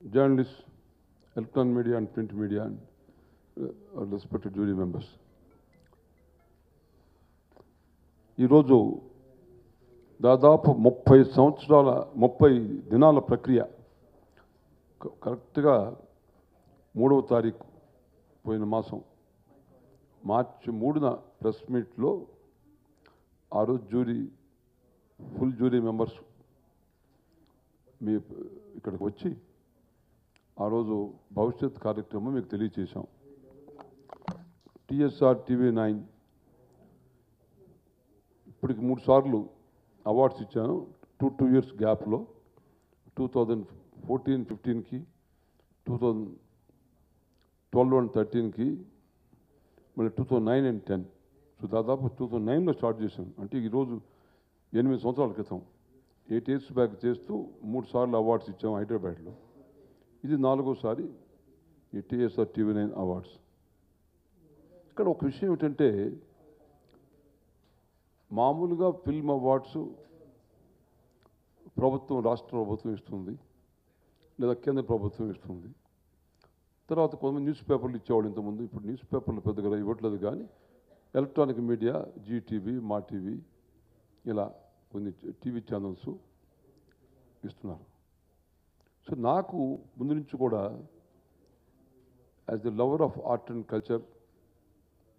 Journalists, electronic media and print media, and respected jury members. ఈరోజు దాదాపు 30 దినాల ప్రక్రియ కరెక్ట్గా 3వ తారీఖు పోయిన మాసం మార్చి 3న ప్రెస్ మీట్లో ఆ రోజు ఫుల్ జ్యూరీ మెంబర్స్ మీ ఇక్కడికి వచ్చి ఆ రోజు భవిష్యత్ కార్యక్రమం మీకు తెలియచేశాం. TSR TV9 ఇప్పటికి 3 సార్లు అవార్డ్స్ ఇచ్చాను. 2 years గ్యాప్లో 2014-15కి, 2012 and 13కి, మళ్ళీ 2009 and 10. సో దాదాపు 2009లో స్టార్ట్ చేశాను. అంటే ఈరోజు 8 సంవత్సరాల క్రితం 8 years బ్యాక్ చేస్తూ 3 సార్లు అవార్డ్స్ ఇచ్చాము హైదరాబాద్లో. ఇది 4వసారి ఈ TSR TV9 అవార్డ్స్. ఇక్కడ ఒక విషయం ఏమిటంటే, మామూలుగా ఫిల్మ్ అవార్డ్స్ రాష్ట్ర ప్రభుత్వం ఇస్తుంది, లేదా కేంద్ర ప్రభుత్వం ఇస్తుంది. తర్వాత కొంతమంది న్యూస్ పేపర్లు ఇచ్చేవాళ్ళు ఇంతకుముందు. ఇప్పుడు న్యూస్ పేపర్లు పెద్దగా ఇవ్వట్లేదు, కానీ ఎలక్ట్రానిక్ మీడియా GTV, మా టీవీ, ఇలా కొన్ని టీవీ ఛానల్స్ ఇస్తున్నారు. సో నాకు ముందు నుంచి కూడా as the lover of art and culture,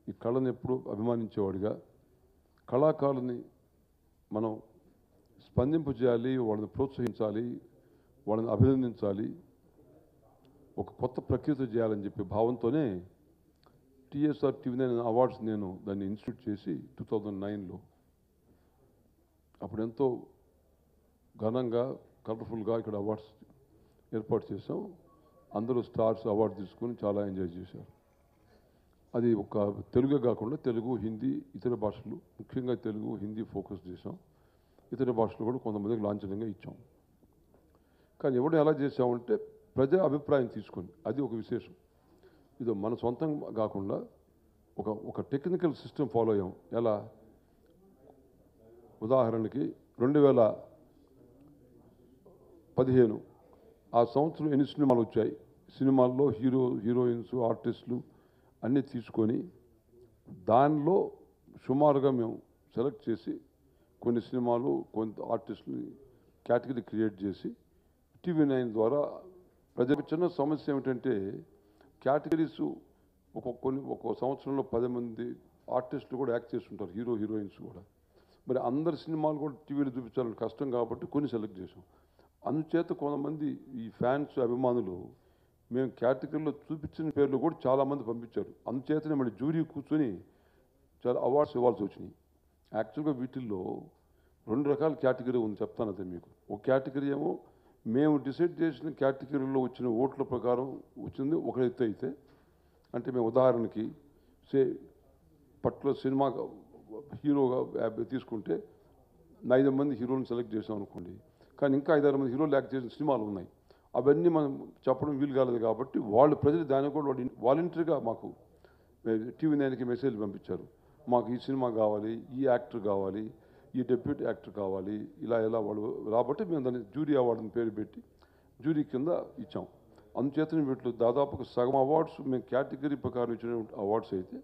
ఈ కళను ఎప్పుడు అభిమానించేవాడిగా, కళాకారుని మనం స్పందింపజేయాలి, వాళ్ళని ప్రోత్సహించాలి, వాళ్ళని అభినందించాలి, ఒక కొత్త ప్రక్రియ చేయాలని చెప్పి భావంతోనే TSR TV9 అవార్డ్స్ నేను దాన్ని ఇన్స్టిట్యూట్ చేసి 2009లో అప్పుడు ఎంతో ఘనంగా కలర్ఫుల్గా ఇక్కడ అవార్డ్స్ ఏర్పాటు చేసాం. అందరూ స్టార్స్ అవార్డు తీసుకొని చాలా ఎంజాయ్ చేశారు. అది ఒక తెలుగే కాకుండా తెలుగు, హిందీ, ఇతర భాషలు, ముఖ్యంగా తెలుగు, హిందీ ఫోకస్ చేసాం. ఇతర భాషలు కూడా కొంతమందికి లాంఛనంగా ఇచ్చాం. కానీ ఎవడు ఎలా చేసామంటే ప్రజా అభిప్రాయం తీసుకొని, అది ఒక విశేషం. ఇది మన సొంతం కాకుండా ఒక టెక్నికల్ సిస్టమ్ ఫాలో అయ్యాం. ఎలా, ఉదాహరణకి 2015 ఆ సంవత్సరం ఎన్ని సినిమాలు వచ్చాయి, సినిమాల్లో హీరోయిన్స్, ఆర్టిస్టులు అన్నీ తీసుకొని దానిలో సుమారుగా మేము సెలెక్ట్ చేసి కొన్ని సినిమాలు, కొంత ఆర్టిస్టుని కేటగిరీ క్రియేట్ చేసి TV9 ద్వారా ప్రజలకు చిన్న సమస్య ఏమిటంటే, కేటగిరీస్ ఒక్కో సంవత్సరంలో 10 మంది ఆర్టిస్టులు కూడా యాక్ట్ చేస్తుంటారు, హీరోయిన్స్ కూడా. మరి అందరి సినిమాలు కూడా టీవీలో చూపించాలని కష్టం కాబట్టి కొన్ని సెలెక్ట్ చేసాం. అందుచేత కొంతమంది ఈ ఫ్యాన్స్, అభిమానులు మేము కేటగిరీలో చూపించిన పేర్లు కూడా చాలామంది పంపించారు. అందుచేతనే మళ్ళీ జ్యూరీ కూర్చొని చాలా అవార్డ్స్ ఇవ్వాల్సి వచ్చినాయి. యాక్చువల్గా వీటిల్లో 2 రకాల కేటగిరీ ఉంది, చెప్తాను అదే మీకు. ఒక కేటగిరీ ఏమో మేము డిసైడ్ చేసిన కేటగిరీలో వచ్చిన ఓట్ల ప్రకారం వచ్చింది ఒక ఎత్తు అయితే, అంటే మేము ఉదాహరణకి పర్టికులర్ సినిమా హీరోగా తీసుకుంటే 5 మంది హీరోలను సెలెక్ట్ చేసాం అనుకోండి, కానీ ఇంకా 5-6 మంది హీరోలు యాక్ట్ చేసిన సినిమాలు ఉన్నాయి. అవన్నీ మనం చెప్పడం వీలు కాలేదు కాబట్టి ప్రజలు దాన్ని కూడా వాలంటరీగా మాకు TV9కి మెసేజ్ పంపించారు. మాకు ఈ సినిమా కావాలి, ఈ యాక్టర్ కావాలి, ఈ డెప్యూటీ యాక్టర్ కావాలి, ఇలా వాళ్ళు రాబట్టి మేము దాన్ని జ్యూరీ అవార్డుని పేరు పెట్టి జ్యూరీ కింద ఇచ్చాం. అందుచేతనే వీటిలో దాదాపు సగం అవార్డ్స్ మేము కేటగిరీ ప్రకారం ఇచ్చిన అవార్డ్స్ అయితే,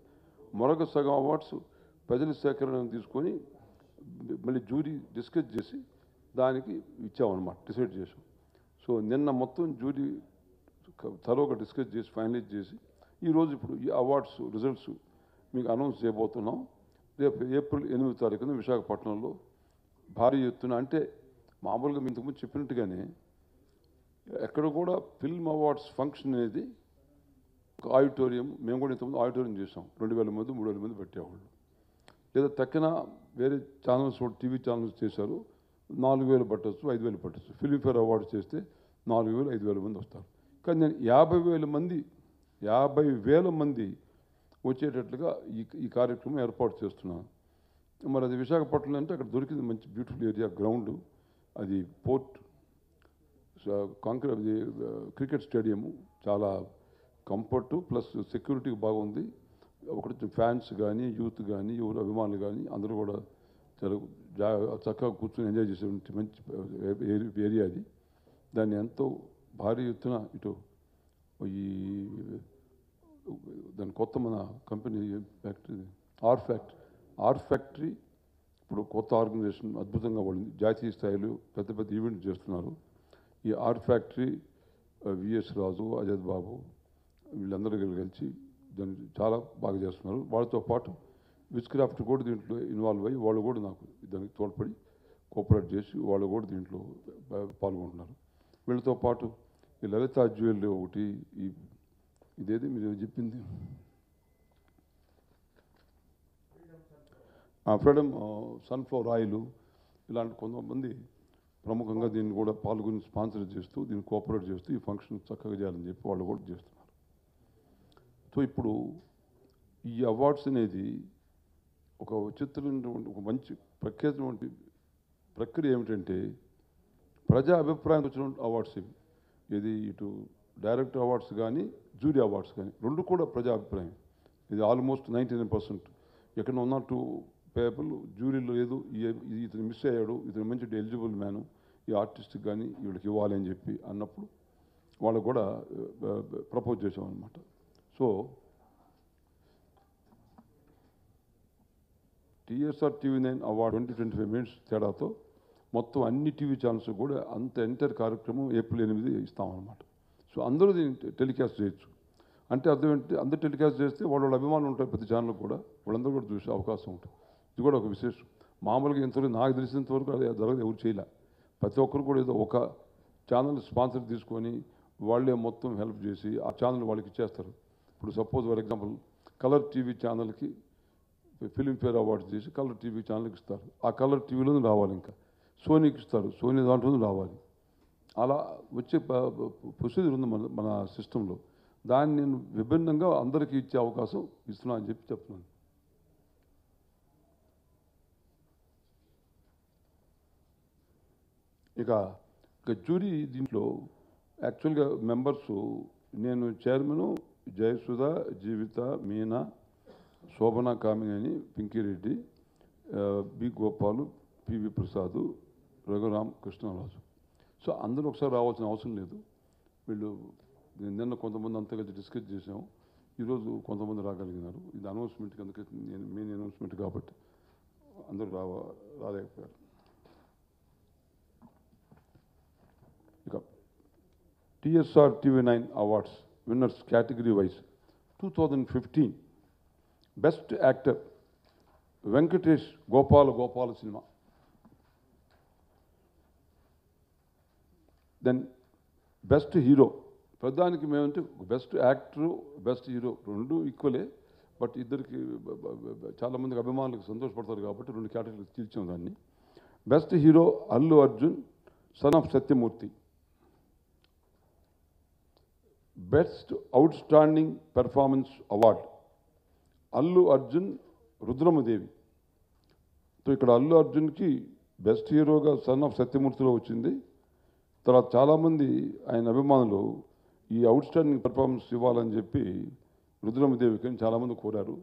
మరొక సగం అవార్డ్స్ ప్రజల సేకరణను తీసుకొని మళ్ళీ జ్యూరీ డిస్కస్ చేసి దానికి ఇచ్చామన్నమాట, డిసైడ్ చేసాం. సో నిన్న మొత్తం జ్యూరీ తరోగా డిస్కస్ చేసి ఫైనలైజ్ చేసి ఈరోజు ఇప్పుడు ఈ అవార్డ్స్ రిజల్ట్స్ మీకు అనౌన్స్ చేయబోతున్నాం. రేపు ఏప్రిల్ 8వ తారీఖున విశాఖపట్నంలో భారీ ఎత్తున, అంటే మామూలుగా మీ ఇంతకుముందు చెప్పినట్టుగానే ఎక్కడ కూడా ఫిల్మ్ అవార్డ్స్ ఫంక్షన్ అనేది ఒక ఆడిటోరియం, మేము కూడా ఇంతకుముందు ఆడిటోరియం చేసాం. 2000 మంది 3000 మంది పెట్టేవాళ్ళు. లేదా తక్కిన వేరే ఛానల్స్, టీవీ ఛానల్స్ చేశారు, 4000 పట్టచ్చు, 5000 పట్టచ్చు. ఫిల్మ్ఫేర్ అవార్డు చేస్తే 4000, 5000 మంది వస్తారు. కానీ నేను 50,000 మంది వచ్చేటట్లుగా ఈ కార్యక్రమం ఏర్పాటు చేస్తున్నాను. మరి అది విశాఖపట్నం అంటే అక్కడ దొరికింది మంచి బ్యూటిఫుల్ ఏరియా, గ్రౌండ్. అది పోర్ట్ కాంక్రీట్ క్రికెట్ స్టేడియము చాలా కంఫర్టు ప్లస్ సెక్యూరిటీకి బాగుంది. ఒకటి ఫ్యాన్స్ కానీ యూత్ కానీ ఎవరు అభిమానులు కానీ అందరూ కూడా చాలా చక్కగా కూర్చొని ఎంజాయ్ చేసే మంచి ఏరియా అది. దాన్ని ఎంతో భారీ ఎత్తున ఇటు ఈ దాని కొత్త మన కంపెనీ ఫ్యాక్టరీ ఆర్ ఫ్యాక్టరీ ఇప్పుడు కొత్త ఆర్గనైజేషన్ అద్భుతంగా పడింది. జాతీయ స్థాయిలో పెద్ద పెద్ద ఈవెంట్ చేస్తున్నారు. ఈ ఆర్ ఫ్యాక్టరీ విఎస్ రాజు, అజయ్ బాబు వీళ్ళందరూ కలిసి దాన్ని చాలా బాగా చేస్తున్నారు. వాళ్ళతో పాటు విస్క్రాఫ్ట్ కూడా దీంట్లో ఇన్వాల్వ్ అయ్యి వాళ్ళు కూడా నాకు దానికి తోడ్పడి కోఆపరేట్ చేసి వాళ్ళు కూడా దీంట్లో పాల్గొంటున్నారు. వీళ్ళతో పాటు ఈ లలితా జ్యువెలరీ ఒకటి, ఇదేది మీరు చెప్పింది ఫ్రీడమ్ సన్ఫ్లవర్ ఆయిల్, ఇలాంటి కొంతమంది ప్రముఖంగా దీన్ని కూడా పాల్గొని స్పాన్సర్ చేస్తూ దీన్ని కోఆపరేట్ చేస్తూ ఈ ఫంక్షన్ చక్కగా చేయాలని చెప్పి వాళ్ళు కూడా చేస్తున్నారు. సో ఇప్పుడు ఈ అవార్డ్స్ అనేది ఒక విచిత్రమైనటువంటి ఒక మంచి ప్రఖ్యాతమైనటువంటి ప్రక్రియ ఏమిటంటే ప్రజా అభిప్రాయం వచ్చినటువంటి అవార్డ్స్ ఇవి. ఇది ఇటు డైరెక్టర్ అవార్డ్స్ కానీ జ్యూరీ అవార్డ్స్ కానీ రెండు కూడా ప్రజా అభిప్రాయం. ఇది ఆల్మోస్ట్ 99%. ఎక్కడ 1 or 2 పేపర్లు జ్యూరీలో లేదు, ఇతను మిస్ అయ్యాడు, ఇతను మంచి ఎలిజిబుల్ మ్యాను, ఈ ఆర్టిస్ట్కి కానీ వీళ్ళకి ఇవ్వాలి అని చెప్పి అన్నప్పుడు వాళ్ళకు కూడా ప్రపోజ్ చేసామన్నమాట. So TSR TV9 award 20-25 minutes తేడాతో మొత్తం అన్ని టీవీ ఛానల్స్ కూడా అంత ఎంటైర్ కార్యక్రమం April 8 ఇస్తామన్నమాట. సో అందరూ దీన్ని టెలికాస్ట్ చేయొచ్చు. అంటే అర్థం ఏంటి, అందరూ టెలికాస్ట్ చేస్తే వాళ్ళ అభిమానులు ఉంటారు ప్రతి ఛానల్ కూడా, వాళ్ళందరూ కూడా చూసే అవకాశం ఉంటుంది. ఇది కూడా ఒక విశేషం. మామూలుగా ఇంతవరకు నాకు తెలిసినంత వరకు అది జరగదు, ఎవరు చేయలే. ప్రతి ఒక్కరు కూడా ఏదో ఒక ఛానల్ స్పాన్సర్ తీసుకొని వాళ్ళే మొత్తం హెల్ప్ చేసి ఆ ఛానల్ వాళ్ళకి ఇచ్చేస్తారు. ఇప్పుడు suppose for example colour TV ఛానల్కి ఫిల్మ్ఫేర్ అవార్డ్స్ చేసి కలర్ టీవీ ఛానల్కి ఇస్తారు. ఆ కలర్ టీవీలోనే రావాలి, ఇంకా సోనీకి ఇస్తారు, సోనీ దాంట్లోనే రావాలి. అలా వచ్చే ప్రొసీజర్ ఉంది మన సిస్టంలో. దాన్ని నేను విభిన్నంగా అందరికీ ఇచ్చే అవకాశం ఇస్తున్నా అని చెప్పి చెప్తున్నాను. ఇక జ్యూరీ దీంట్లో యాక్చువల్గా మెంబర్సు నేను చైర్మను జయసుధ, జీవిత, మీనా, శోభన Kamineni, పింకిరెడ్డి, B గోపాలు, PV Prasad, Raghuram, Krishnaraju. So అందరూ ఒకసారి రావాల్సిన అవసరం లేదు. వీళ్ళు నిన్న కొంతమంది అంతా కలిసి డిస్కస్ చేసాము, ఈరోజు కొంతమంది రాగలిగినారు. ఇది అనౌన్స్మెంట్కి, అందుకే నేను మెయిన్ అనౌన్స్మెంట్ కాబట్టి అందరూ రాలేకపోయారు. ఇక TSR TV9 awards winners category wise 2015 best actor Venkatesh Gopala cinema. Then best hero ప్రధానికి మేమంటే బెస్ట్ యాక్టరు బెస్ట్ హీరో రెండు ఈక్వలే, బట్ ఇద్దరికి చాలామందికి అభిమానులకు సంతోషపడతారు కాబట్టి 2 కేటగిరీలు తీర్చాం దాన్ని. Best hero Allu Arjun, son of Satyamurthy. Best outstanding performance award Allu Arjun, Rudramadevi. So ఇక్కడ అల్లు అర్జున్కి బెస్ట్ హీరోగా సన్ ఆఫ్ సత్యమూర్తిలో వచ్చింది. తర్వాత చాలామంది ఆయన అభిమానులు ఈ అవుట్స్టాండింగ్ పెర్ఫార్మెన్స్ ఇవ్వాలని చెప్పి రుద్రమదేవికి చాలామంది కోరారు.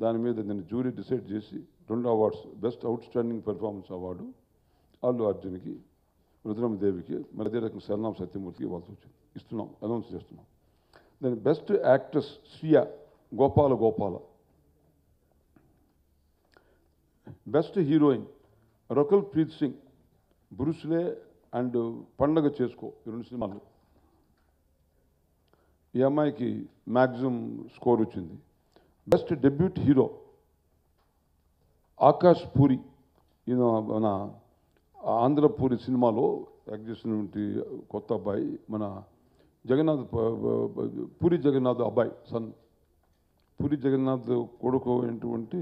దాని మీద నేను జ్యూరీ డిసైడ్ చేసి 2 awards, best outstanding performance award Allu అర్జున్కి, రుద్రమదేవికి, మరి అదే రకంగా సన్ ఆఫ్ సత్యమూర్తికి ఇవ్వాల్సి వచ్చింది. ఇస్తున్నాం, అనౌన్స్ చేస్తున్నాం. దాని best actress Shriya Gopala. Best heroine Rakul Preet Singh, Bruce Lee and Pandaga Chesuko, ఈ 2 సినిమాలు. ఈ అమ్మాయికి మ్యాక్సిమం స్కోర్ వచ్చింది. Best debut hero Akash Puri, ఈయన మన ఆంధ్రపూరి సినిమాలో యాక్ట్ చేసినటువంటి కొత్త అబ్బాయి, మన జగన్నాథ్ పూరి జగన్నాథ్ అబ్బాయి, సన్ పూరి జగన్నాథ్ కొడుకు అయినటువంటి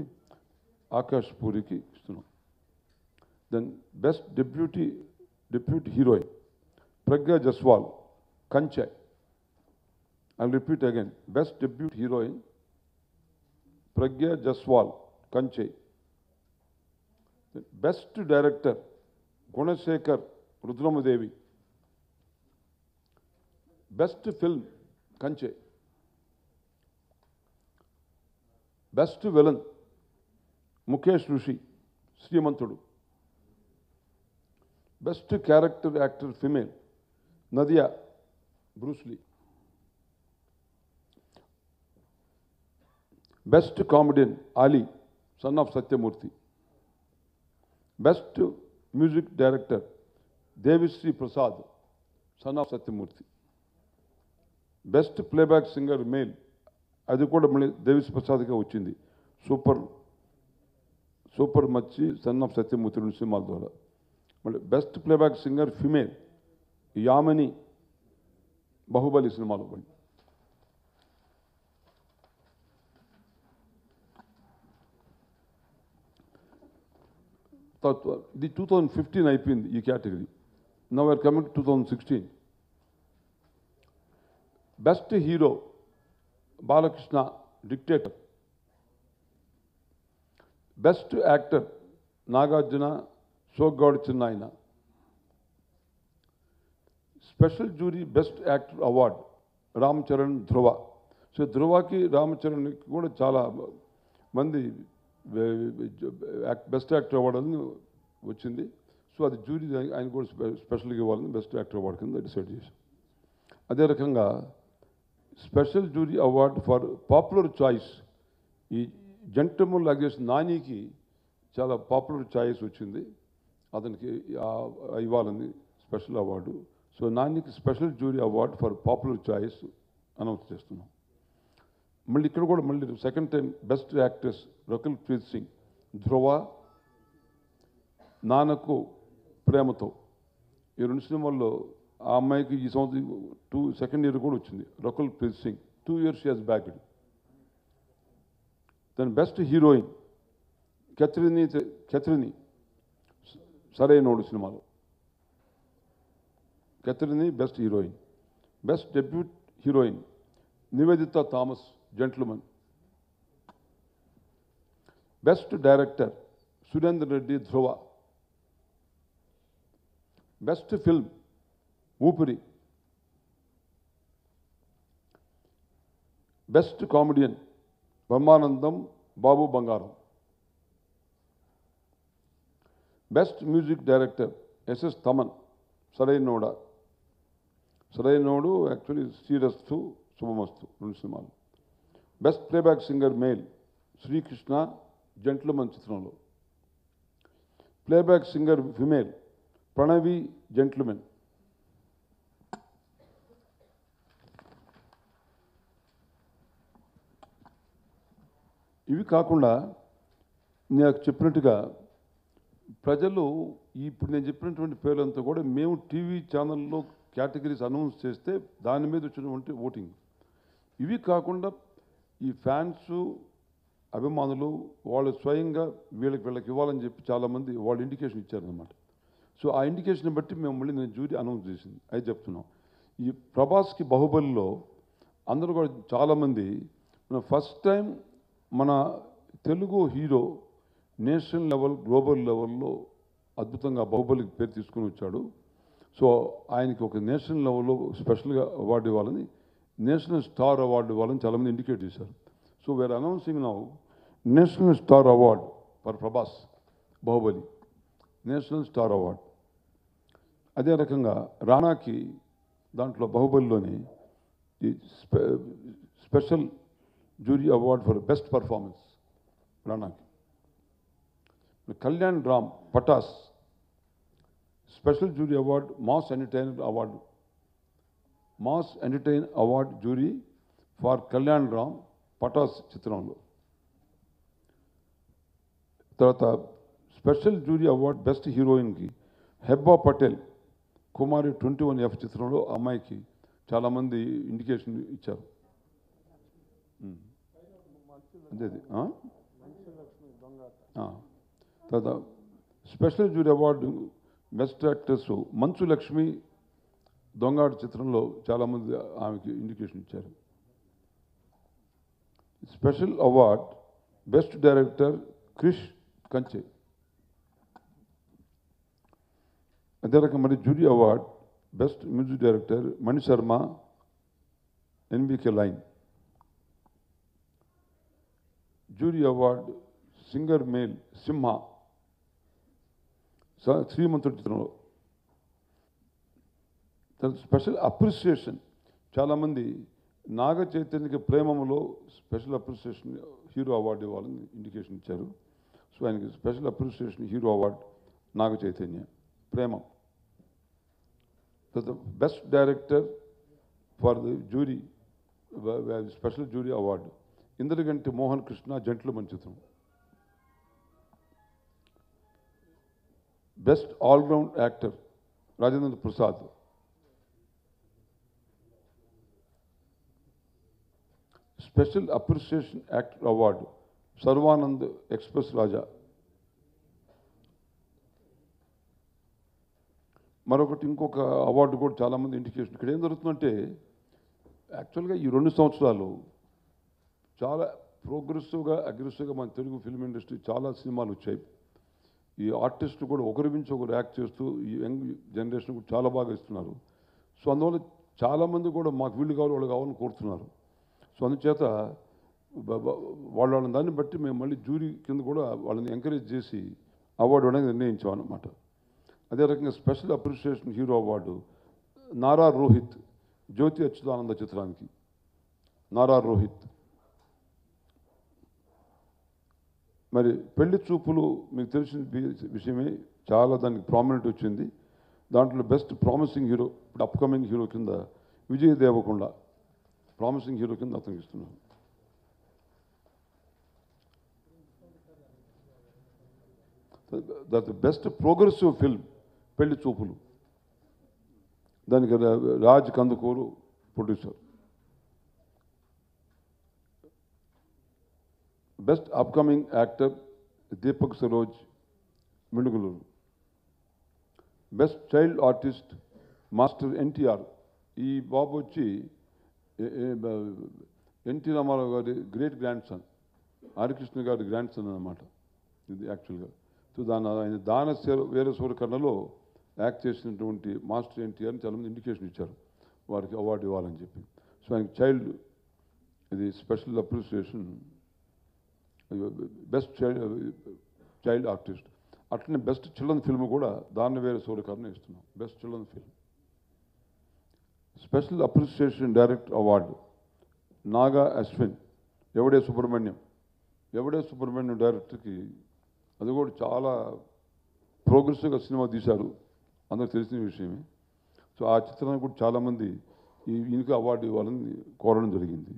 ఆకాష్ పూరికి ఇస్తున్నాం. దెన్ బెస్ట్ డెప్యూటీ హీరోయిన్ ప్రజ్ఞా జస్వాల్, కంచె. I will repeat again, best debut heroine ప్రజ్ఞా జస్వాల్, కంచె. Best director Gunasekhar Rudramadevi. Best film కంచె. బెస్ట్ విలన్ ముఖేష్ ఋషి శ్రీమంతుడు. Best character actor female Nadia Bruce Lee. Best comedian Ali son of Satyamurthy. Best music director Devi Sri Prasad son of Satyamurthy. Best playback singer male అది కూడా మళ్ళీ దేవిశ్రీ ప్రసాద్గా వచ్చింది. Super మచ్చి son of Satyamurthy 2 సినిమాల ద్వారా. మళ్ళీ best playback singer female Yamini Baahubali సినిమాలో పడి. ఇది 2015 అయిపోయింది ఈ category. Now are coming to 2016. Best hero Balakrishna dictator. Best actor Nagarjuna Soggadu Chinnayana. Special jury best actor award Ram Charan Dhruva. So ధ్రువకి రామ్ చరణ్కి కూడా చాలా మంది బెస్ట్ యాక్టర్ అవార్డు అని వచ్చింది. సో అది జ్యూరీ ఆయన కూడా స్పెషల్గా ఇవ్వాలని బెస్ట్ యాక్టర్ అవార్డు కింద డిసైడ్ చేశాం. అదే రకంగా special jury award for popular choice ఈ జంటమూల్ లాగేసి నానికి చాలా పాపులర్ చాయిస్ వచ్చింది. అతనికి ఇవ్వాలని స్పెషల్ అవార్డు. సో నానికి special jury award for popular choice announce చేస్తున్నాం. మళ్ళీ ఇక్కడ కూడా మళ్ళీ second time best actress Rakul Preet Singh Dhruva నాన్నకు ప్రేమతో. ఈ 2 సినిమాల్లో ఆ అమ్మాయికి ఈ సంవత్సరం సెకండ్ ఇయర్ కూడా వచ్చింది. Rakul Preet Singh 2 years she has backed. Then best heroine కెథరిని Sarainodu సినిమాలో. కెథరిని best heroine. Best debut heroine Nivedita Thomas జెంట్ల్మెన్. Best director Surender Reddy ధ్రువ. బెస్ట్ ఫిల్మ్ ఊపిరి. బెస్ట్ కామెడియన్ బ్రహ్మానందం బాబు బంగారం. Best music director SS Thaman సరైనోడా. Sarainodu actually శ్రీరస్తు శుభమస్తు 2 సినిమాలు. Best playback singer male Srikrishna జెంట్ల్మెన్ చిత్రంలో. Playback singer female Pranavi జెంట్ల్మెన్. ఇవి కాకుండా నాకు చెప్పినట్టుగా ప్రజలు ఇప్పుడు నేను చెప్పినటువంటి పేర్లంతా కూడా మేము టీవీ ఛానల్లో కేటగిరీస్ అనౌన్స్ చేస్తే దాని మీద వచ్చినటువంటి ఓటింగ్. ఇవి కాకుండా ఈ ఫ్యాన్స్ అభిమానులు వాళ్ళు స్వయంగా వీళ్ళకి ఇవ్వాలని చెప్పి చాలామంది వాళ్ళు ఇండికేషన్ ఇచ్చారనమాట. సో ఆ ఇండికేషన్ బట్టి మేము మళ్ళీ నేను జ్యూరీ అనౌన్స్ చేసింది అది చెప్తున్నాం. ఈ ప్రభాస్కి బాహుబలిలో అందరూ కూడా చాలామంది ఫస్ట్ టైం మన Telugu hero national level global లెవెల్లో అద్భుతంగా బాహుబలికి పేరు తీసుకుని వచ్చాడు. సో ఆయనకి ఒక నేషనల్ లెవెల్లో స్పెషల్గా అవార్డు ఇవ్వాలని నేషనల్ స్టార్ అవార్డు ఇవ్వాలని చాలామంది ఇండికేట్ చేశారు. So we are announcing now national star award for Prabhas Baahubali. National star award. అదే రకంగా రానాకి దాంట్లో బాహుబలిలోని ఈ special jury award for best performance రానాకి. Kalyan Ram Pataas special jury award mass entertainer award. Mass entertain award jury for Kalyan Ram Pataas చిత్రంలో. తర్వాత స్పెషల్ జ్యూరీ అవార్డ్ బెస్ట్ హీరోయిన్కి హెబ్బా పటేల్ కుమారి 21F చిత్రంలో అమ్మాయికి చాలామంది ఇండికేషన్ ఇచ్చారు. అదేది తర్వాత special jury award best actors Manchu Lakshmi Dongadu చిత్రంలో చాలామంది ఆమెకి ఇండికేషన్ ఇచ్చారు. Special award best director Krish Kanche. అదే రకం మరి jury award best music director Mani Sharma NBK lion. Jury award singer male Simha శ్రీమంతుడి చిత్రంలో. స్పెషల్ అప్రిసియేషన్ చాలామంది నాగ చైతన్యకి ప్రేమములో స్పెషల్ అప్రిసియేషన్ హీరో అవార్డు ఇవ్వాలని ఇండికేషన్ ఇచ్చారు. సో ఆయనకి special appreciation hero award Naga Chaitanya Prema. The best director for the jury special jury award Indraganti Mohan Krishna gentleman చిత్రం. Best all round actor Rajendra Prasad. Special appreciation actor award Sharwanand express Raja. మరొకటి ఇంకొక అవార్డు కూడా చాలామంది ఇండికేషన్. ఇక్కడ ఏం జరుగుతుందంటే యాక్చువల్గా ఈ 2 సంవత్సరాలు చాలా ప్రోగ్రెసివ్గా అగ్రెసివ్గా మన తెలుగు ఫిల్మ్ ఇండస్ట్రీ చాలా సినిమాలు వచ్చాయి. ఈ ఆర్టిస్టులు కూడా ఒకరి మించి ఒకరు యాక్ట్ చేస్తూ ఈ యంగ్ జనరేషన్ కూడా చాలా బాగా ఇస్తున్నారు. సో అందువల్ల చాలామంది కూడా మాకు వీళ్ళు కావాలి వాళ్ళు కావాలని కోరుతున్నారు. సో అందుచేత వాళ్ళని దాన్ని బట్టి మేము మళ్ళీ జూరీ కింద కూడా వాళ్ళని ఎంకరేజ్ చేసి అవార్డు ఇవ్వడానికి నిర్ణయించాం అన్నమాట. అదే రకంగా special appreciation hero award Nara Rohit Jyothi Achyutananda చిత్రానికి. నారా రోహిత్. మరి పెళ్లి చూపులు మీకు తెలిసిన విషయమే, చాలా దానికి ప్రామినెంట్ వచ్చింది. దాంట్లో బెస్ట్ ప్రామిసింగ్ హీరో ఇప్పుడు అప్కమింగ్ హీరో కింద విజయ్ దేవకొండ ప్రామిసింగ్ హీరో కింద అతనికి ఇస్తున్నారు. That best progressive film Pelli Choopulu, దానికి Raj Kandukuri producer. Best upcoming actor Deepak Saroj Minuguluru. Best child artist master NTR. ఈ బాబు వచ్చి ఎన్టీ రామారావు గారి గ్రేట్ గ్రాండ్ సన్, హరికృష్ణ గారి గ్రాండ్ సన్ అన్నమాట ఇది యాక్చువల్గా. సో ఆయన దాన వీరశూర కర్ణలో యాక్ట్ చేసినటువంటి మాస్టర్ ఎన్టీఆర్ని చాలామంది ఇండికేషన్ ఇచ్చారు వారికి అవార్డు ఇవ్వాలని చెప్పి. సో ఆయనకి చైల్డ్ ఇది special appreciation best child artist. అట్లనే బెస్ట్ చిల్డ్రన్ ఫిల్మ్ కూడా దాన వీరశూర కర్ణ ఇస్తున్నాం, best children film. Special appreciation director award Naga Ashwin ఎవడే సుబ్రహ్మణ్యం. ఎవడే సుబ్రహ్మణ్యం డైరెక్టర్కి అది కూడా చాలా ప్రోగ్రెసివ్గా సినిమా తీశారు, అందరికి తెలిసిన విషయమే. సో ఆ చిత్రానికి కూడా చాలామంది ఈయనకి అవార్డు ఇవ్వాలని కోరడం జరిగింది.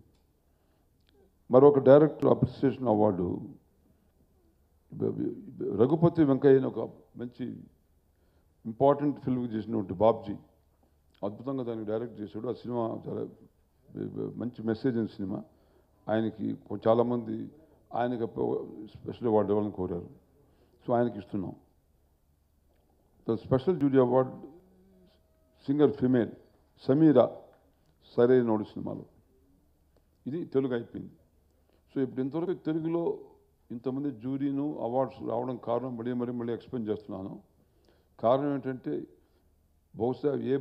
మరొక director appreciation award Raghupathi Venkaiah ఒక మంచి ఇంపార్టెంట్ ఫిల్మ్ చేసినటువంటి బాబ్జీ అద్భుతంగా దానికి డైరెక్ట్ చేశాడు. ఆ సినిమా చాలా మంచి మెసేజ్ అయిన సినిమా. ఆయనకి చాలామంది ఆయనకి స్పెషల్ అవార్డు ఇవ్వాలని కోరారు. సో ఆయనకి ఇస్తున్నాం. The special jury award singer female Sameera Sarrainodu సినిమాలో. ఇది తెలుగు అయిపోయింది. సో ఇప్పుడు ఇంతవరకు తెలుగులో ఇంతమంది జూరీను అవార్డ్స్ రావడం కారణం మళ్ళీ ఎక్స్ప్లెయిన్ చేస్తున్నాను. కారణం ఏంటంటే బహుశా ఏ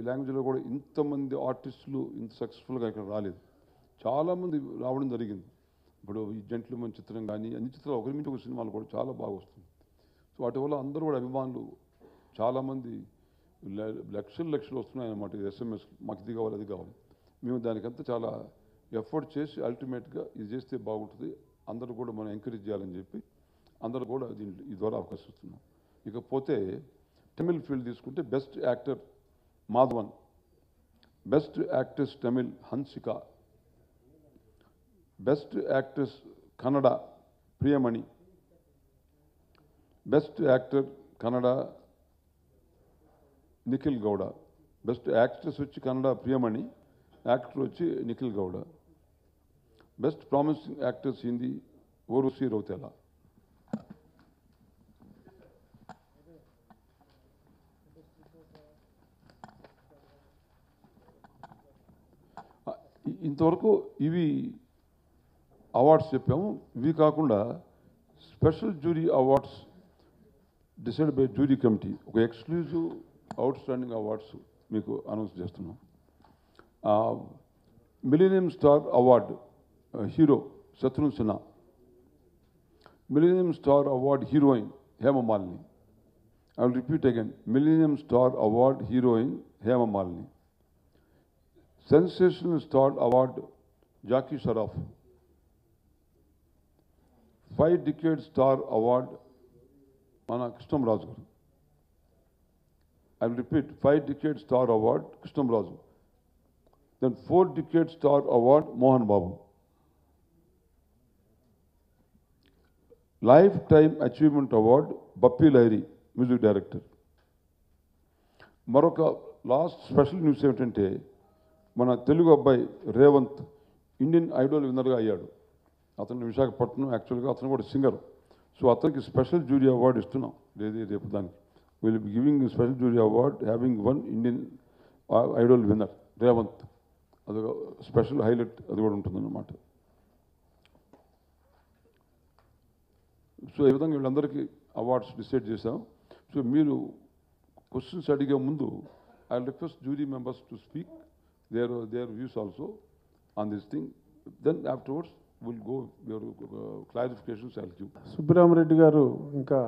లాంగ్వేజ్లో కూడా ఇంతమంది ఆర్టిస్టులు ఇంత సక్సెస్ఫుల్గా ఇక్కడ రాలేదు. చాలామంది రావడం జరిగింది. ఇప్పుడు ఈ జెంట్లుమన్ చిత్రం కానీ అన్ని చిత్రాలు ఒకరి నుంచి ఒక సినిమాలు కూడా చాలా బాగా వస్తుంది. సో వాటి వల్ల అందరూ కూడా అభిమానులు చాలామంది లక్షలు వస్తున్నాయి అన్నమాట. SMS మాకు ఇది కావాలి అది కావాలి. మేము దానికంతా చాలా ఎఫర్ట్ చేసి అల్టిమేట్గా ఇది చేస్తే బాగుంటుంది, అందరూ కూడా మనం ఎంకరేజ్ చేయాలని చెప్పి అందరూ కూడా ఈ ద్వారా అవకాశం ఇస్తున్నాం. ఇకపోతే తమిళ్ ఫీల్డ్ తీసుకుంటే best actor Madhavan, best actress Tamil Hansika, best actress Kannada Priyamani, best actor Kannada Nikhil Gowda, best actress వచ్చి కన్నడ ప్రియమణి, యాక్టర్ వచ్చి Nikhil Gowda, best promising actors Hindi Urvashi Rautela. ఇంతవరకు ఇవి అవార్డ్స్ చెప్పాము. ఇవి కాకుండా special jury awards decide by jury committee ఒక ఎక్స్క్లూజివ్ అవుట్ స్టాండింగ్ అవార్డ్స్ మీకు అనౌన్స్ చేస్తున్నాం. Millennium star award hero Shatrughan Sinha, millennium star award heroine Hema Malini. I will repeat again, Millennium Star Award heroine Hema Malini. Sensational Star Award Jackie Sharaf. 5-decade Star Award Mana Krishnam Raju. I will repeat, 5-decade Star Award Krishnam Raju. Then 4-decade Star Award Mohan Babu. Lifetime Achievement Award Bappi Lahiri, music director. మరొక last special news ఏమిటంటే మన తెలుగు అబ్బాయి Revanth Indian Idol విన్నర్గా అయ్యాడు. అతను విశాఖపట్నం, యాక్చువల్గా అతను కూడా singer. So అతనికి స్పెషల్ జ్యూరీ అవార్డు ఇస్తున్నాం రేపు దానికి. Will be giving special jury award having one Indian Idol winner Revanth. అది స్పెషల్ హైలైట్ అది కూడా ఉంటుందన్నమాట. సో ఈ విధంగా వీళ్ళందరికీ అవార్డ్స్ డిసైడ్ చేశాం. సో మీరు క్వశ్చన్స్ అడిగే ముందు I request jury members to speak their views also on this thing. Then afterwards will go your clarifications I will give. Subbaramareddy గారు ఇంకా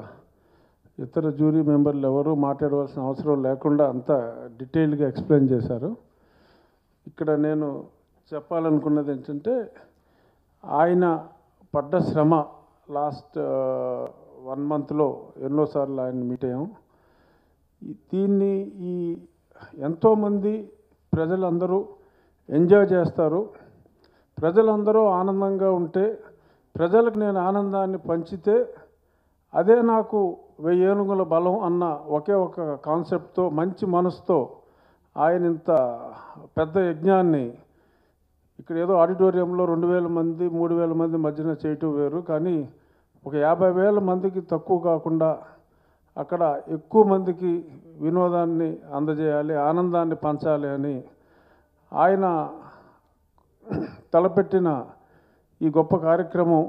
ఇతర జ్యూరీ మెంబర్లు ఎవరు మాట్లాడవలసిన అవసరం లేకుండా అంతా డీటెయిల్గా ఎక్స్ప్లెయిన్ చేశారు. ఇక్కడ నేను చెప్పాలనుకున్నది ఏంటంటే ఆయన పడ్డ శ్రమ లాస్ట్ 1 monthలో ఎన్నోసార్లు ఆయన మీట్ అయ్యాం. దీన్ని ఎంతోమంది ప్రజలందరూ ఎంజాయ్ చేస్తారు. ప్రజలందరూ ఆనందంగా ఉంటే, ప్రజలకు నేను ఆనందాన్ని పంచితే అదే నాకు 1000 ఏనుగుల బలం అన్న ఒకే ఒక కాన్సెప్ట్తో, మంచి మనసుతో ఆయన ఇంత పెద్ద యజ్ఞాన్ని ఇక్కడ ఏదో ఆడిటోరియంలో 2000 మంది 3000 మంది మధ్యన చేయటం వేరు, కానీ ఒక 50,000 మందికి తక్కువ కాకుండా అక్కడ ఎక్కువ మందికి వినోదాన్ని అందజేయాలి, ఆనందాన్ని పంచాలి అని ఆయన తలపెట్టిన ఈ గొప్ప కార్యక్రమం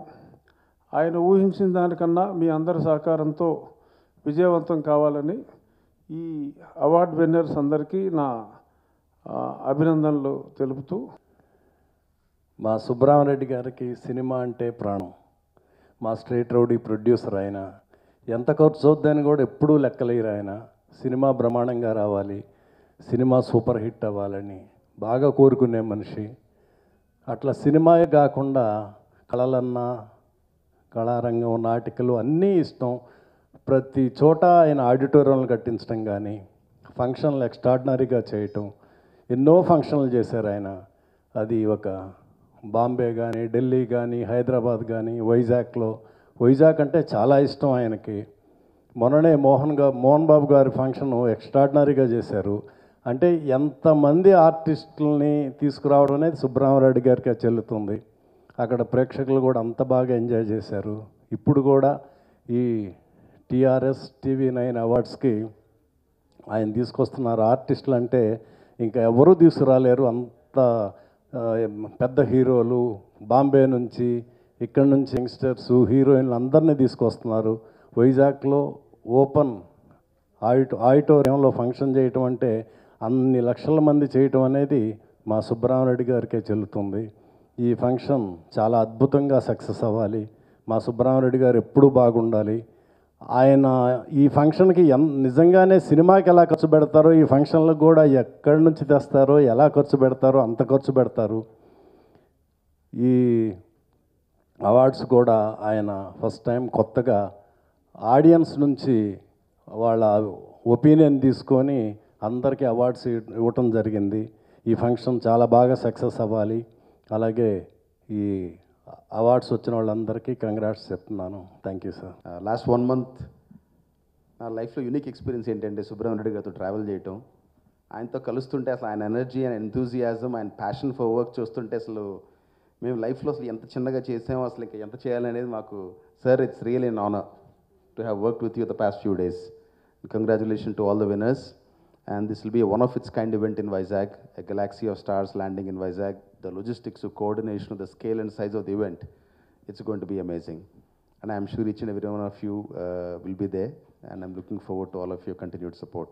ఆయన ఊహించిన దానికన్నా మీ అందరి సహకారంతో విజయవంతం కావాలని ఈ అవార్డ్ విన్నర్స్ అందరికీ నా అభినందనలు తెలుపుతూ, మా సుబ్బరామరెడ్డి గారికి సినిమా అంటే ప్రాణం. మా స్ట్రేట్ రౌడీ ప్రొడ్యూసర్ ఆయన. ఎంత ఖర్చు అవుద్దని కూడా ఎప్పుడూ లెక్కలేరు ఆయన. సినిమా బ్రహ్మాండంగా రావాలి, సినిమా సూపర్ హిట్ అవ్వాలని బాగా కోరుకునే మనిషి. అట్లా సినిమాయే కాకుండా కళలన్నా, కళారంగం, నాటికలు అన్నీ ఇష్టం. ప్రతి చోట ఆయన ఆడిటోరియంలు కట్టించడం కానీ, ఫంక్షన్లు ఎక్స్ట్రాడినరీగా చేయటం, ఎన్నో ఫంక్షన్లు చేశారు ఆయన. అది ఒక బాంబే కానీ, ఢిల్లీ కానీ, హైదరాబాద్ కానీ, వైజాగ్ అంటే చాలా ఇష్టం ఆయనకి. మొన్ననే మోహన్ బాబు గారి ఫంక్షన్ ఎక్స్ట్రాడినరీగా చేశారు. అంటే ఎంతమంది ఆర్టిస్టులని తీసుకురావడం అనేది సుబ్బరామరెడ్డి గారికి చెల్లుతుంది. అక్కడ ప్రేక్షకులు కూడా అంత బాగా ఎంజాయ్ చేశారు. ఇప్పుడు కూడా ఈ TRS TV9 అవార్డ్స్కి ఆయన తీసుకొస్తున్నారు. ఆర్టిస్టులు అంటే ఇంకా ఎవరూ తీసుకురాలేరు. అంత పెద్ద హీరోలు, బాంబే నుంచి, ఇక్కడ నుంచి యంగ్స్టర్స్, హీరోయిన్లు అందరినీ తీసుకొస్తున్నారు. వైజాగ్లో ఓపెన్ ఆడిటోరియంలో ఫంక్షన్ చేయటం అంటే అన్ని లక్షల మంది చేయటం అనేది మా సుబ్బరామరెడ్డి గారికే చెల్లుతుంది. ఈ ఫంక్షన్ చాలా అద్భుతంగా సక్సెస్ అవ్వాలి. మా సుబ్బరామరెడ్డి గారు ఎప్పుడూ బాగుండాలి. ఆయన ఈ ఫంక్షన్కి నిజంగానే సినిమాకి ఎలా ఖర్చు పెడతారో, ఈ ఫంక్షన్లకు కూడా ఎక్కడి నుంచి తెస్తారో, ఎలా ఖర్చు పెడతారో అంత ఖర్చు పెడతారు. ఈ అవార్డ్స్ కూడా ఆయన ఫస్ట్ టైం కొత్తగా ఆడియన్స్ నుంచి వాళ్ళ ఒపీనియన్ తీసుకొని అందరికీ అవార్డ్స్ ఇవ్వటం జరిగింది. ఈ ఫంక్షన్ చాలా బాగా సక్సెస్ అవ్వాలి. అలాగే ఈ అవార్డ్స్ వచ్చిన వాళ్ళందరికీ కంగ్రాట్స్ చెప్తున్నాను. Thank you sir. Last 1 month నా లైఫ్లో యూనిక్ ఎక్స్పీరియన్స్ ఏంటంటే సుబ్బరామరెడ్డి గారితో ట్రావెల్ చేయటం, ఆయనతో కలుస్తుంటే అసలు ఆయన ఎనర్జీ, ఆయన ఎంతూజియాజం, ఆయన ప్యాషన్ ఫర్ వర్క్ చూస్తుంటే అసలు మేము లైఫ్లో అసలు ఎంత చిన్నగా చేసామో, అసలు ఇంకా ఎంత చేయాలనేది మాకు. Sir, it's real an honour to have worked with you the past few days. Congratulation to all the winners. And this will be a one of its kind event in Vizag, a galaxy of stars landing in Vizag. The logistics, the coordination of the scale and size of the event, it's going to be amazing. And I'm sure each and every one of you will be there. and I'm looking forward to all of your continued support.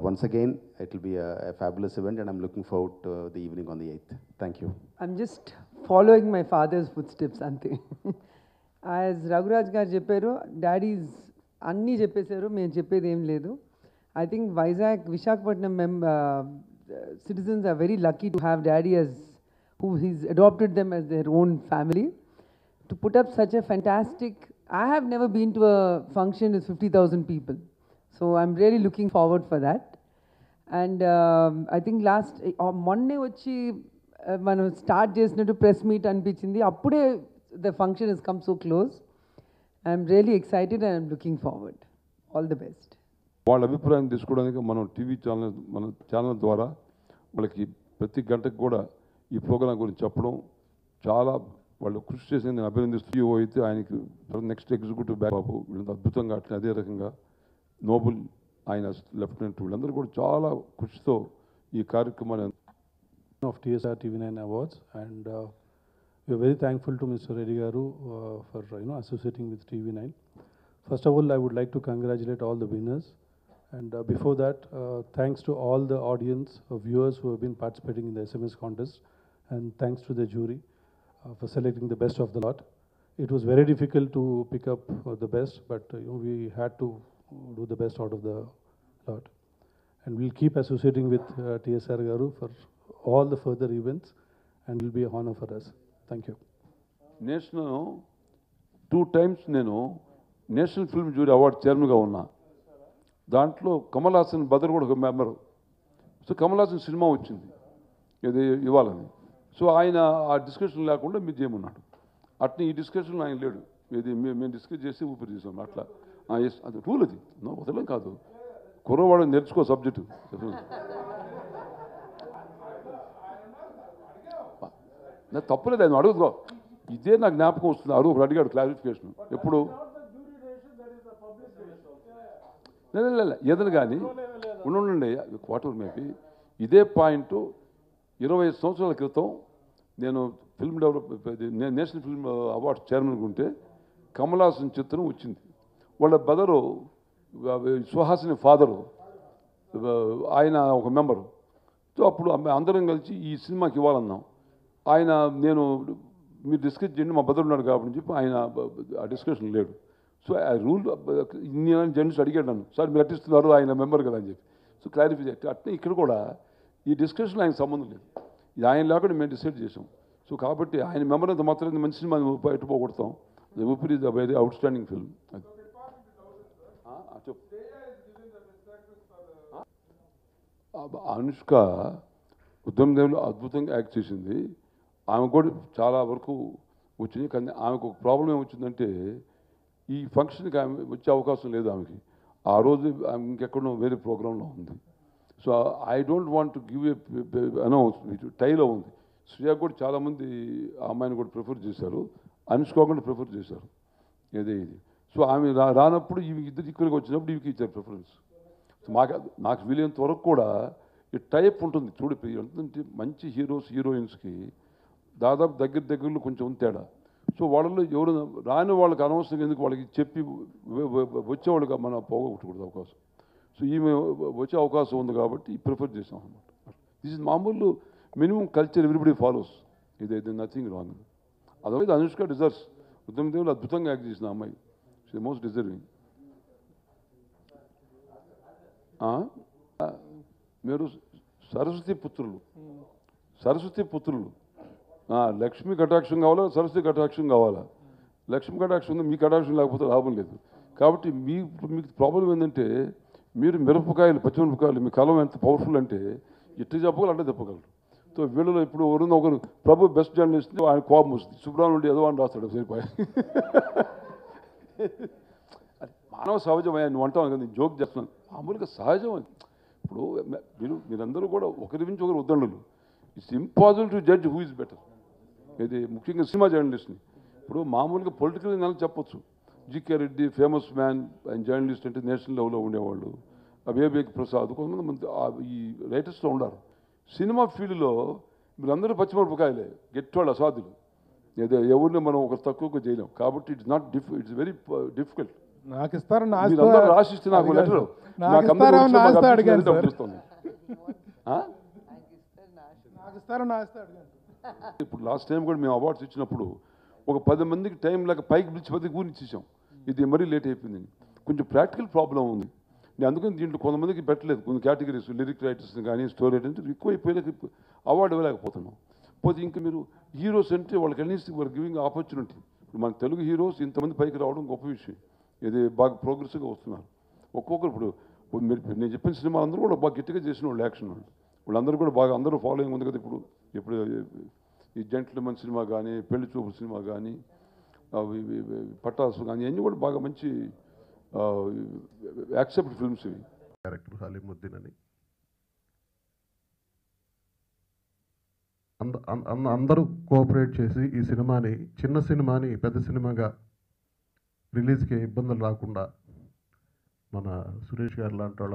Once again, it will be a fabulous event, and I'm looking forward to the evening on the 8th. Thank you. I'm just following my father's footsteps అంతే. As Raghuraj గారు చెప్పారు, daddy's అన్నీ చెప్పేశారు, మేము చెప్పేది ఏం లేదు. I think Visakhapatnam citizens are very lucky to have daddy as who he's adopted them as their own family. To put up such a fantastic, I have never been to a function with 50,000 people. So I'm really looking forward for that. And I think మొన్నే వచ్చి మనం start చేసినట్టు press meet అనిపించింది. అప్పుడే the function is come so close. I'm really excited and I'm looking forward. All the best. వాళ్ళ అభిప్రాయం తీసుకోవడానికి మన ఛానల్ ద్వారా వాళ్ళకి ప్రతి గంటకు కూడా ఈ ప్రోగ్రాం గురించి చెప్పడం చాలా వాళ్ళు కృషి చేసి నేను అభినందిస్తూ అయితే ఆయనకి నెక్స్ట్ ఎగ్జిక్యూటివ్ బాబు వీళ్ళంతా అద్భుతంగా అట్లా అదే రకంగా నోబుల్ ఆయన లెఫ్టినెంట్ వీళ్ళందరూ కూడా చాలా కృషితో ఈ కార్యక్రమాన్ని of TSR TV9 Awards, and we are very thankful to Mr. Reddy Garu for associating with TV9. First of all, I would like to congratulate all the winners, and before that, thanks to all the audience of viewers who have been participating in the SMS contest, and thanks to the jury for selecting the best of the lot. It was very difficult to pick up the best, but we had to do the best out of the lot, and we'll keep associating with TSR Garu for all the further events, and will be a honor for us. Thank you. National 2 times నేను national film jury award చైర్మన్గా ఉన్నా. దాంట్లో కమల్ హాసన్ బదర్ కూడా ఒక member. So Kamal Haasan cinema వచ్చింది ఇది ఇవ్వాలని. So ఆయన ఆ డిస్కషన్ లేకుండా మీరు చేయమన్నాడు. అట్లా ఈ డిస్కషన్లో ఆయన లేడు. ఇది మేము డిస్కస్ చేసి ఊపిరి తీసాం అట్లా. ఎస్ అది రూల్, అది వదలం కాదు. కుర్రవాడు నేర్చుకో సబ్జెక్టు. నాకు తప్పలేదు, ఆయన అడుగుకో. ఇదే నాకు జ్ఞాపకం వస్తుంది. ఒకరు అడిగాడు క్లారిఫికేషన్ ఎప్పుడు ఏదని కానీ ఉండండి వాటర్ మేబీ ఇదే పాయింట్ 20 సంవత్సరాల క్రితం నేను ఫిల్మ్ నేషనల్ ఫిల్మ్ అవార్డ్స్ చైర్మన్గా ఉంటే కమల్ హాసన్ చిత్రం వచ్చింది. వాళ్ళ బదరు సుహాసిని ఫాదరు ఆయన ఒక మెంబరు. సో అప్పుడు అందరం కలిసి ఈ సినిమాకి ఇవ్వాలన్నాం. ఆయన నేను మీరు డిస్కస్ చేయండి మా బదరు ఉన్నాడు కాబట్టి చెప్పి ఆయన ఆ డిస్కషన్ లేడు. సో ఆ రూల్ ఇన్ని జర్నలిస్ట్ అడిగాడు నన్ను, సార్ మీరు అట్టిస్తున్నారు ఆయన మెంబర్ కదా అని చెప్పి. సో క్లారిఫై చేస్తే అట్నే ఇక్కడ కూడా ఈ డిస్కషన్ ఆయనకు సంబంధం లేదు. ఇది ఆయన లేకుండా మేము డిసైడ్ చేసాం. సో కాబట్టి ఆయన మెంబర్ అంత మాత్రం మంచి సినిమా ఎటు పోగొడతాం. Oopiri is a very outstanding film. Anushka ఉద్యమదేవులు అద్భుతంగా యాక్ట్ చేసింది. ఆమె కూడా చాలా వరకు వచ్చినాయి. కానీ ఆమెకు ఒక ప్రాబ్లం ఏమొచ్చిందంటే ఈ ఫంక్షన్కి ఆమె వచ్చే అవకాశం లేదు ఆమెకి. ఆ రోజు ఆమె ఇంకెక్కడో వేరే ప్రోగ్రాంలో ఉంది. So I don't want to give a announce టైలో ఉంది. శ్రేయ కూడా చాలామంది ఆ అమ్మాయిని కూడా ప్రిఫర్ చేశారు, అనుష్క కూడా ప్రిఫర్ చేశారు ఇది. సో ఆమె రానప్పుడు ఇవి ఇద్దరు ఈక్వల్గా వచ్చినప్పుడు ఇవికి ఇచ్చారు ప్రిఫరెన్స్. సో నాకు వీలైనంత వరకు కూడా ఈ టైప్ ఉంటుంది చూడు. ఎంతంటే మంచి హీరోయిన్స్కి దాదాపు దగ్గరలో కొంచెం తేడా. సో వాళ్ళలో ఎవరు రాని వాళ్ళకి అనవసరంగా ఎందుకు వాళ్ళకి చెప్పి వచ్చేవాళ్ళుగా మనం పోగొట్టకూడదు అవకాశం. సో ఈమె వచ్చే అవకాశం ఉంది కాబట్టి ప్రిఫర్ చేసాం అనమాట. దిస్ ఇస్ మామూలు మినిమం కల్చర్ ఎవ్రీబడి ఫాలోస్. ఇది nothing wrong. Otherwise Anushka deserves. ఉద్యమదేవులు అద్భుతంగా యాక్ట్ చేసిన అమ్మాయి. She most deserving. మీరు సరస్వతి పుత్రులు లక్ష్మీ కటాక్షం కావాలా, సరస్వతి కటాక్షం కావాలా? లక్ష్మీ కటాక్షం ఉంది, మీ కటాక్షం లేకపోతే లాభం లేదు. కాబట్టి మీకు ప్రాబ్లం ఏంటంటే మీరు పచ్చిమిరపకాయలు మీ కలం ఎంత పవర్ఫుల్ అంటే ఇట్లా చెప్పగలరు అంటే చెప్పగలరు. సో వీళ్ళలో ఇప్పుడు ఒకరు ప్రభు బెస్ట్ జర్నలిస్ట్ ఆయన కోపం వస్తుంది. సుబ్రహ్మణ్యుడు ఏదో అని రాస్తాడు సరిపోయి. మానవ సహజమయ్యా నువ్వు అంటావు కదా, జోక్ చేస్తున్నాను. మామూలుగా సహజం అది. ఇప్పుడు మీరందరూ కూడా ఒకరి నుంచి ఒకరు ఉద్దండులు. It's impossible to judge who is better. ఇది ముఖ్యంగా సినిమా జర్నలిస్ట్ని. ఇప్పుడు మామూలుగా పొలిటికల్ నెల చెప్పొచ్చు. జీకే రెడ్డి ఫేమస్ మ్యాన్, ఆయన జర్నలిస్ట్ అంటే నేషనల్ లెవెల్లో ఉండేవాళ్ళు. అభివేక్ ప్రసాద్ కొంతమంది ఈ రైటర్స్లో ఉన్నారు. సినిమా ఫీల్డ్లో మీరందరూ పచ్చిమిరపకాయలే, గెట్టోళ్ళు అసాధ్యులు. ఏదో ఎవరిని మనం ఒక తక్కువగా చేయలేం. కాబట్టి ఇట్స్ వెరీ డిఫికల్ట్. నాకు ఇస్తారని మీరు అందరూ రాసిస్తే నాకు లెటర్ నాకు ఇస్తారని ఆశతో అడిగాను సార్. నాకు ఇస్తారని ఆశతో అడిగాను. ఇప్పుడు లాస్ట్ టైం కూడా మేము అవార్డ్స్ ఇచ్చినప్పుడు ఒక 10 మందికి టైం లేక పైకి పిలిచి 10 ఊరి ఇచ్చేసాం. ఇది మరీ లేట్ అయిపోయింది. కొంచెం ప్రాక్టికల్ ప్రాబ్లం ఉంది. నేను అందుకని దీంట్లో కొంతమందికి పెట్టలేదు. కొన్ని కేటగిరీస్ లిరిక్ రైటర్స్ని కానీ స్టోరీ రైటర్స్ ఎక్కువ అయిపోయాక అవార్డు ఇవ్వలేకపోతున్నాం. పోతే ఇంకా మీరు హీరోస్ అంటే వాళ్ళకి అన్నిసి వారు గివింగ్ ఆపర్చునిటీ. ఇప్పుడు మన తెలుగు హీరోస్ ఇంతమంది పైకి రావడం గొప్ప విషయం. ఇది బాగా ప్రోగ్రెసివ్గా వస్తున్నారు. ఒక్కొక్కరు ఇప్పుడు నేను చెప్పిన సినిమా అందరూ కూడా బాగా గట్టిగా చేసిన వాళ్ళు యాక్షన్ వాళ్ళు. వాళ్ళందరూ కూడా బాగా అందరూ ఫాలోయింగ్ ఉంది కదా. ఇప్పుడు ఈ జెంట్లమెన్ సినిమా కానీ, పెళ్లి చూపు సినిమా కానీ, పటాసు కానీ అన్నీ కూడా బాగా మంచి యాక్సెప్ట్ ఫిల్మ్స్ ఇవి. డైరెక్టర్ హలీముద్దీన్ అని అందరూ కోఆపరేట్ చేసి ఈ సినిమాని చిన్న సినిమాని పెద్ద సినిమాగా రిలీజ్కి ఇబ్బందులు రాకుండా మన సురేష్ గారు లాంటి వాళ్ళు